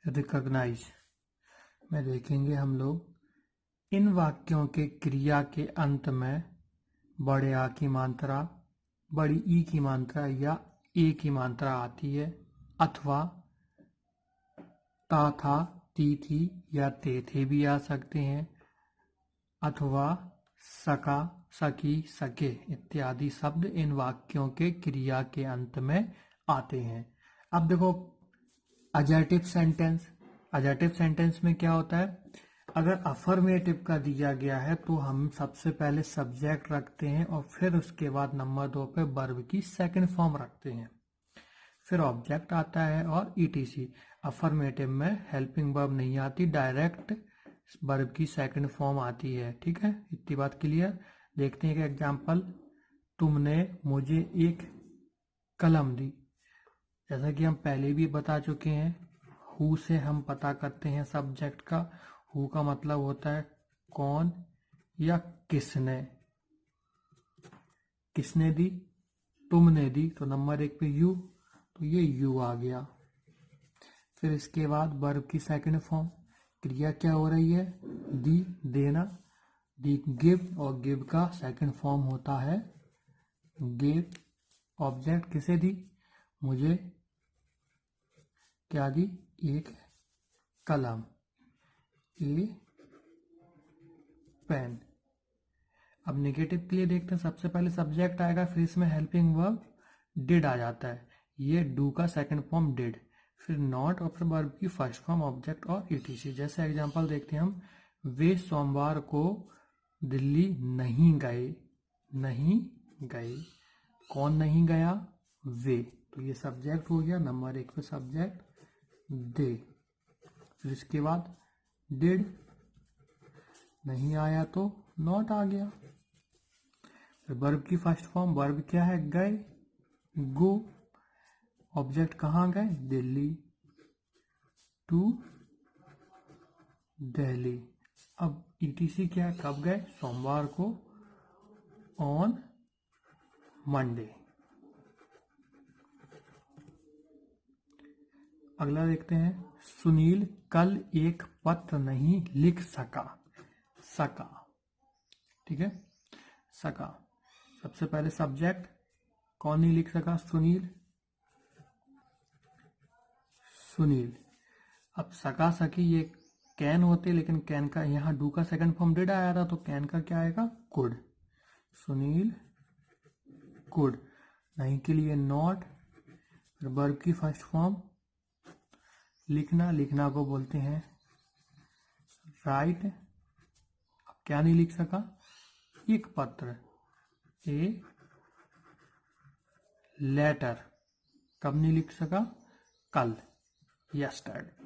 Recognise में देखेंगे हम लोग इन वाक्यों के क्रिया के अंत में बड़े आ की मात्रा, बड़ी ई की मात्रा या ए की मात्रा आती है, अथवा ता था, ती थी या ते थे भी आ सकते हैं, अथवा सका, सकी, सके इत्यादि शब्द इन वाक्यों के क्रिया के अंत में आते हैं। अब देखो एडजेक्टिव सेंटेंस, एडजेक्टिव सेंटेंस में क्या होता है, अगर अफर्मेटिव का दिया गया है तो हम सबसे पहले सब्जेक्ट रखते हैं और फिर उसके बाद नंबर 2 पे वर्ब की सेकंड फॉर्म रखते हैं, फिर ऑब्जेक्ट आता है और ईटीसी। अफर्मेटिव में हेल्पिंग वर्ब नहीं आती, डायरेक्ट वर्ब की सेकंड फॉर्म आती है। ठीक है, इतनी बात क्लियर। देखते हैं एक एग्जांपल, तुमने मुझे एक कलम दी। जैसा कि हम पहले भी बता चुके हैं, हु से हम पता करते हैं सब्जेक्ट का। हु का मतलब होता है कौन या किसने। किसने दी, तुमने दी, तो नंबर 1 पे यू, तो ये यू आ गया। फिर इसके बाद वर्ब की सेकंड फॉर्म, क्रिया क्या हो रही है, दी, देना, दी गिव, और गिव का सेकंड फॉर्म होता है गिव। ऑब्जेक्ट किसे दी, मुझे क्या दी, एक कलम, ए पेन। अब नेगेटिव के लिए देखते हैं, सबसे पहले सब्जेक्ट आएगा, फिर इसमें हेल्पिंग वर्ब डिड आ जाता है, ये डू का सेकंड फॉर्म डिड, फिर नॉट और फिर वर्ब की फर्स्ट फॉर्म ऑब्जेक्ट और ईटीसी। जैसे एग्जांपल देखते हैं हम, वे सोमवार को दिल्ली नहीं गए। नहीं गए, कौन नहीं गया, वे, तो ये सब्जेक्ट हो गया, नंबर 1 पे सब्जेक्ट दे। फिर इसके बाद डिड, नहीं आया तो नॉट आ गया। फिर वर्ब की फर्स्ट फॉर्म, वर्ब क्या है, गए, गो, ऑब्जेक्ट कहाँ गए, दिल्ली, टू दिल्ली। अब ईटीसी क्या है, कब गए, सोमवार को, ऑन मंडे। अगला देखते हैं, सुनील कल एक पत्र नहीं लिख सका। सका, ठीक है, सका। सबसे पहले सब्जेक्ट, कौन नहीं लिख सका, सुनील, सुनील। अब सका सकी ये कैन होते, लेकिन कैन का यहाँ डू का सेकंड फॉर्म डिड आया था, तो कैन का क्या आएगा, कुड। सुनील कुड, नहीं के लिए नॉट, फिर वर्ब की फर्स्ट फॉर्म लिखना, लिखना को बोलते हैं राइट। अब क्या नहीं लिख सका, एक पत्र, ए लेटर, कब नहीं लिख सका, कल, yesterday.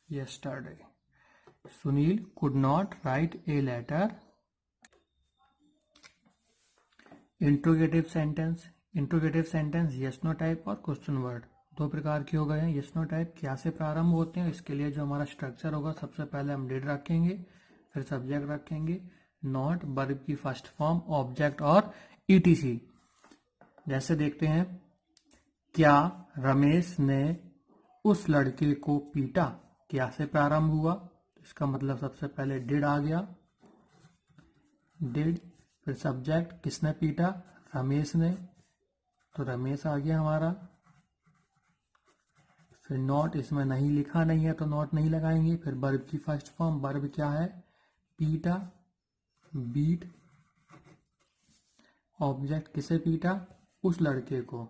Yesterday, Sunil could not write a letter. Interrogative sentence, interrogative sentence yes no type और क्वेश्चन वर्ड दो प्रकार के हो गए हैं। यस नो टाइप क्या से प्रारंभ होते हैं, इसके लिए जो हमारा स्ट्रक्चर होगा, सबसे पहले हम डिड रखेंगे, फिर सब्जेक्ट रखेंगे, नॉट, वर्ब की फर्स्ट फॉर्म, ऑब्जेक्ट और ईटीसी। जैसे देखते हैं, क्या रमेश ने उस लड़के को पीटा, क्या से प्रारंभ हुआ, इसका मतलब सबसे पहले डिड आ गया, डिड, फिर सब्जेक्ट, किसने पीटा, रमेश ने, तो रमेश आ गया हमारा। फिर नॉट, इसमें नहीं लिखा नहीं है तो नॉट नहीं लगाएंगे। फिर वर्ब की फर्स्ट फॉर्म, वर्ब क्या है, पीटा, बीट, ऑब्जेक्ट किसे पीटा, उस लड़के को,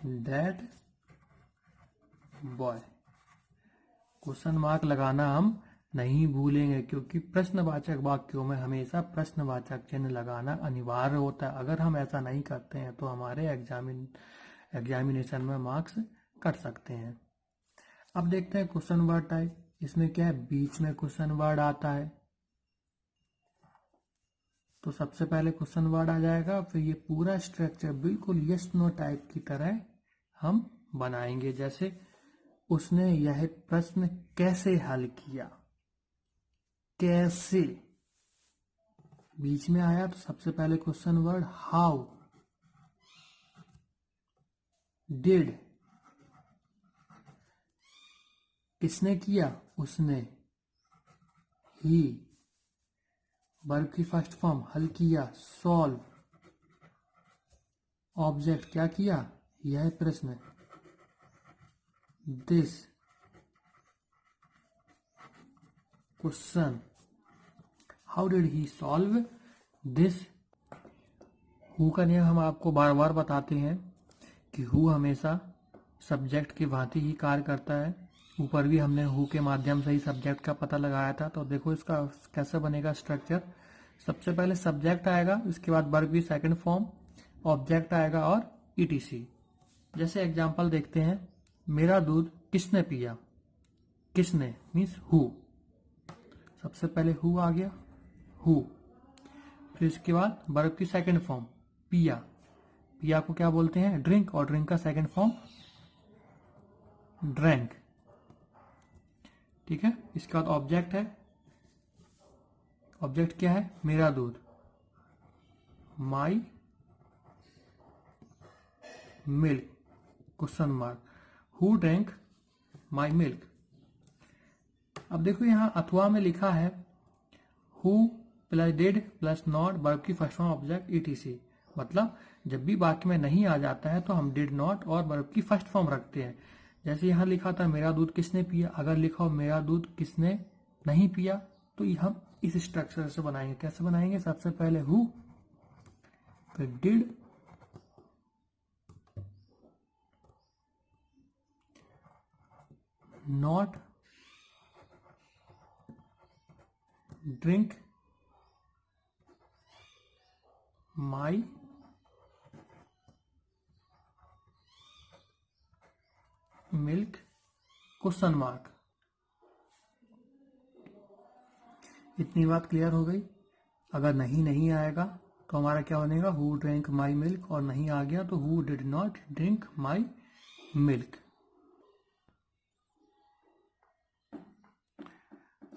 दैट बॉय। क्वेश्चन मार्क लगाना हम नहीं भूलेंगे, क्योंकि प्रश्नवाचक वाक्यों में हमेशा प्रश्नवाचक चिन्ह लगाना अनिवार्य होता है। अगर हम ऐसा नहीं करते हैं तो हमारे एग्जामिनेशन में मार्क्स कट सकते हैं। अब देखते हैं क्वेश्चन वर्ड टाइप, इसमें क्या है, बीच में क्वेश्चन वर्ड आता है, तो सबसे पहले क्वेश्चन वर्ड आ जाएगा, फिर ये पूरा स्ट्रक्चर बिल्कुल यस नो टाइप की तरह हम बनाएंगे। जैसे, उसने यह प्रश्न कैसे हल किया, कैसे बीच में आया, तो सबसे पहले क्वेश्चन वर्ड हाउ, डिड किसने किया, उसने। ही वर्ब की फर्स्ट फॉर्म हल किया, सॉल्व। ऑब्जेक्ट क्या किया, यह प्रश्न। This question, how did he solve this. Who का नियम हम आपको बार बार बताते हैं कि हु हमेशा सब्जेक्ट की भांति ही कार्य करता है। ऊपर भी हमने हु के माध्यम से ही सब्जेक्ट का पता लगाया था। तो देखो इसका कैसे बनेगा स्ट्रक्चर। सबसे पहले सब्जेक्ट आएगा, इसके बाद वर्ब की सेकंड फॉर्म, ऑब्जेक्ट आएगा और ईटीसी। जैसे एग्जांपल देखते हैं, मेरा दूध किसने पिया। किसने मीन्स हु, सबसे पहले हु आ गया, हु। फिर इसके बाद वर्ब की सेकंड फॉर्म पिया। पिया को क्या बोलते हैं, ड्रिंक, और ड्रिंक का सेकंड फॉर्म ड्रैंक। ठीक है। इसके बाद ऑब्जेक्ट है, ऑब्जेक्ट क्या है, मेरा दूध, my milk question mark. Who drank my milk. अब देखो यहां अथवा में लिखा है who plus did plus not verb की फर्स्ट फॉर्म ऑब्जेक्ट ईटीसी। मतलब जब भी वाक्य में नहीं आ जाता है तो हम डिड नॉट और वर्ब की फर्स्ट फॉर्म रखते हैं। जैसे यहां लिखा था मेरा दूध किसने पिया, अगर लिखा हो मेरा दूध किसने नहीं पिया तो हम इस स्ट्रक्चर से बनाएंगे। कैसे बनाएंगे, सबसे पहले हु, फिर did, not, drink, my, milk question mark. इतनी बात क्लियर हो गई। अगर नहीं आएगा तो हमारा क्या बनेगा, हु ड्रिंक माई मिल्क, और नहीं आ गया तो who did not drink my milk.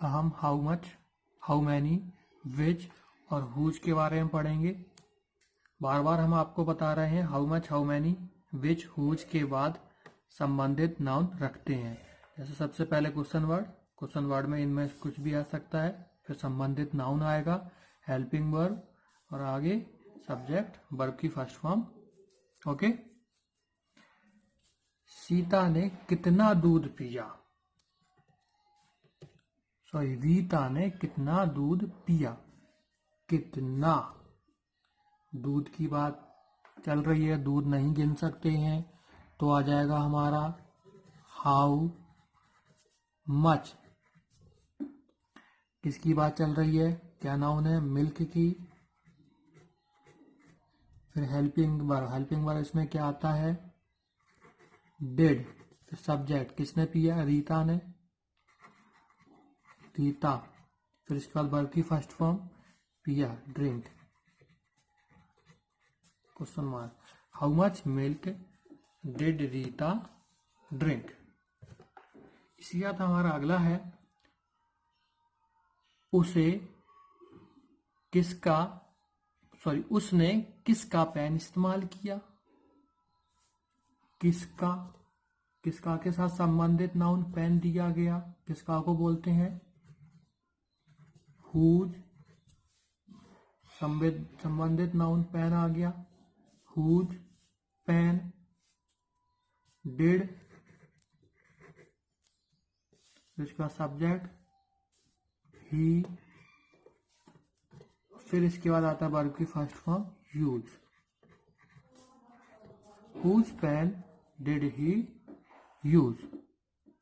हम हाउ मच, हाउ मैनी, विच और हुज के बारे में पढ़ेंगे। बार बार हम आपको बता रहे हैं how much, how many, which, whose के बाद संबंधित नाउन रखते हैं। जैसे सबसे पहले क्वेश्चन वर्ड में इनमें कुछ भी आ सकता है, फिर संबंधित नाउन आएगा, हेल्पिंग वर्ब, और आगे सब्जेक्ट वर्ब की फर्स्ट फॉर्म। ओके। सीता ने कितना दूध पिया, सॉरी रीता ने कितना दूध पिया। कितना, दूध की बात चल रही है, दूध नहीं गिन सकते हैं तो आ जाएगा हमारा हाउ मच। किसकी बात चल रही है, क्या नाउन है, मिल्क की। फिर हेल्पिंग वर्ब इसमें क्या आता है, डिड। फिर सब्जेक्ट किसने पिया, रीता ने, रीता। फिर इसके बाद वर्ब की फर्स्ट फॉर्म पिया, drink question mark. How much milk did Rita drink. इसी बात हमारा अगला है, उसने किसका पेन इस्तेमाल किया। किसका के साथ संबंधित नाउन पेन दिया गया, किसका को बोलते हैं, हुज। संबंधित नाउन पेन आ गया, हुज पेन। डिड, इसका सब्जेक्ट ही। फिर इसके बाद आता है वर्ब की first form use. Whose pen did he use.